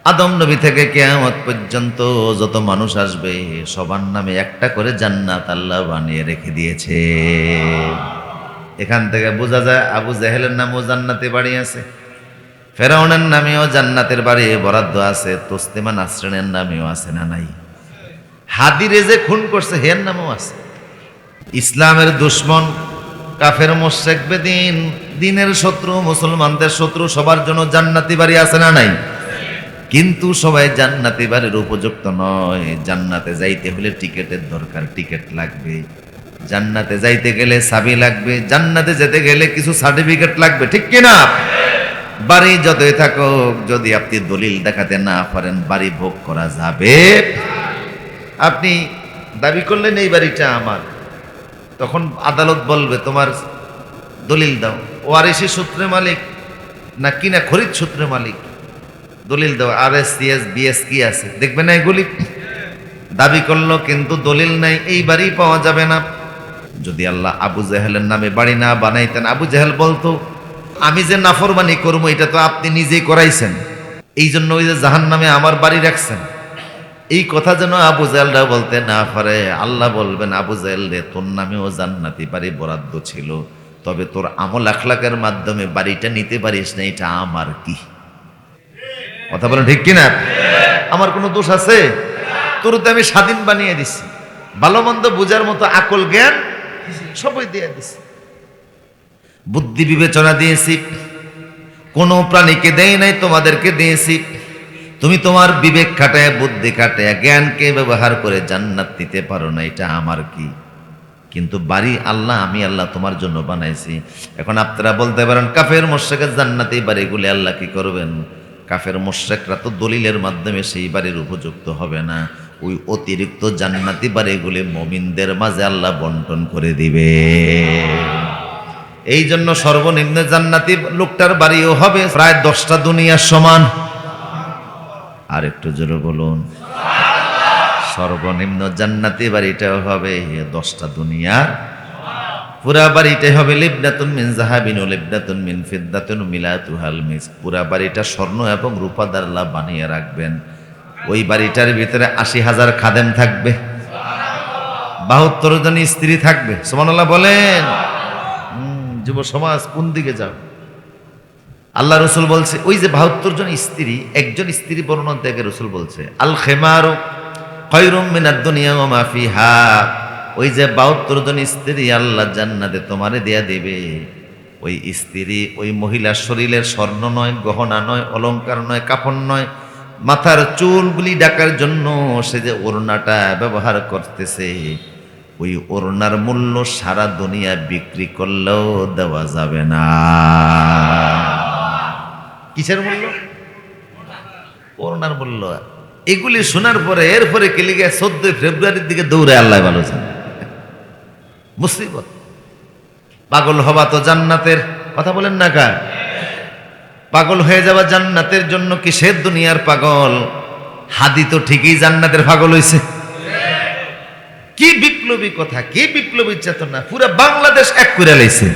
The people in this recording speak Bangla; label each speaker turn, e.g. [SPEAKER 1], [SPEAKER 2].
[SPEAKER 1] আদম নবী থেকে কিয়ামত পর্যন্ত যত মানুষ আসবে সবার নামে একটা করে জান্নাত আল্লাহ বানিয়ে রেখে দিয়েছে। এখান থেকে বোঝা যায় আবু জেহেলের নামেও জান্নাতে বাড়ি আছে, ফেরাউনের নামেও জান্নাতের বাড়ি বরাদ্দ আছে, তোস্তেমা নাসরিনের নামেও আছে না নাই? হাদিরে যে খুন করছে হের নামেও আছে। ইসলামের দুশ্মন কাফের মুশরিক বেদিন, দিনের শত্রু মুসলমানদের শত্রু, সবার জন্য জান্নাতি বাড়ি আছে না নাই? কিন্তু সবাই জান্নাতি বাড়ির উপযুক্ত নয়। জান্নাতে যাইতে হলে টিকেটের দরকার, টিকেট লাগবে। জান্নাতে যাইতে গেলে চাবি লাগবে, জান্নাতে যেতে গেলে কিছু সার্টিফিকেট লাগবে, ঠিক কিনা? বাড়ি যতই থাকুক, যদি আপনি দলিল দেখাতে না পারেন বাড়ি ভোগ করা যাবে? আপনি দাবি করলেন এই বাড়িটা আমার, তখন আদালত বলবে তোমার দলিল দাও, ওয়ারিশি সূত্রে মালিক না কিনা খরিদ সূত্রে মালিক, দলিল দাও। RSCS BS কি আছে দেখবে না, এগুলি দাবি করলো কিন্তু দলিল নাই, এই বাড়ি পাওয়া যাবে না। যদি আল্লাহ আবু জেহেলের নামে বাড়ি না বানাইতেন, আবু জেহেল বলতো আমি যে নাফরমানি করবো এটা তো আপনি নিজেই করাইছেন, এই জন্য ওই যে জাহান্নামে আমার বাড়ি রাখছেন। এই কথা যেন আবু জেহেলরা বলতে না পারে। আল্লাহ বলবেন আবু জেহেল রে, তোর নামেও জান্নাতি বাড়ি বরাদ্দ ছিল, তবে তোর আমল আখলাকের মাধ্যমে বাড়িটা নিতে পারিস না, এটা আমার কি? কথা বলেন ঠিক কিনা? আমার কোনো দোষ আছে? তোর তো আমি স্বাধীন বানিয়ে দিছি, ভালো মন্দ বুঝার মতো আকল জ্ঞান সবই দিয়ে দিছি, বুদ্ধি বিবেচনা দিয়েছি, কোনো প্রাণীকে দেই নাই, তোমাদেরকে দিয়েছি। তুমি তোমার বিবেক খাটায় বুদ্ধি খাটায় জ্ঞানকে ব্যবহার করে জান্নাত দিতে পারো না, এটা আমার কি? কিন্তু বাড়ি আল্লাহ, আমি আল্লাহ তোমার জন্য বানাইছি। এখন আপনারা বলতে পারেন কাফের মুশরিকের জান্নাতি বাড়িগুলি আল্লাহ কি করবেন? কাফের মুশরিকরা তো দলিলের মাধ্যমে সেই বাড়ির উপযুক্ত হবে না, ওই অতিরিক্ত জান্নাতি বাড়িগুলি মুমিনদের মাঝে আল্লাহ বন্টন করে দিবে। এই জন্য সর্বনিম্ন জান্নাতি লোকটার বাড়িও হবে প্রায় 10টা দুনিয়ার সমান। আর একটু জোরে বলুন, সর্বনিম্ন জান্নাতি বাড়িটাও হবে 10টা দুনিয়ার, পুরা বাড়িটাই হবে লিবনাতুন মিন যাহাবিন ওয়া লিবনাতুন মিন ফিদ্দাতিন মিলাতুহাল মিসক। পুরা বাড়িটা স্বর্ণ এবং রূপা দ্বারা আল্লাহ বানিয়ে রাখবেন। ওই বাড়িটার ভিতরে 80,000 খাদেম থাকবে, 72 জন স্ত্রী থাকবে। সুবহানাল্লাহ বলেন। যুব সমাজ কোন দিকে যাও? আল্লাহ রসুল বলছে ওই যে 72 জন স্ত্রী, একজন স্ত্রী বর্ণনা থেকে রসুল বলছে আল খেমারু খায়রুম মিনাদ দুনিয়া ওয়া মা ফিহা। ওই যে 72 জন স্ত্রী আল্লাহ জান্নাতে তোমারে দেয়া দেবে, ওই স্ত্রী ওই মহিলার শরীরের স্বর্ণ নয়, গহনা নয়, অলংকার নয়, কাফন নয়, মাথার চুলগুলি ঢাকার জন্য সে যে ওড়নাটা ব্যবহার করতেছে, ওই ওড়নার মূল্য সারা দুনিয়া বিক্রি করলেও দেওয়া যাবে না। কিসের মূল্য? ওড়নার মূল্য। এগুলি শোনার পরে এরপরে কেলিগে 14 ফেব্রুয়ারির দিকে দৌড়ে আল্লাহ ভালো জানে। মুসিবত। পাগল হবা তো জান্নাতের কথা বলেন না কা? পাগল হয়ে যাওয়া জান্নাতের জন্য কিসের দুনিয়ার পাগল? হাদি তো ঠিকই জান্নাতের পাগল হইছে। কি বিপ্লবী কথা, কি বিপ্লবী চেতনা, পুরা বাংলাদেশ এক করে লাইছে।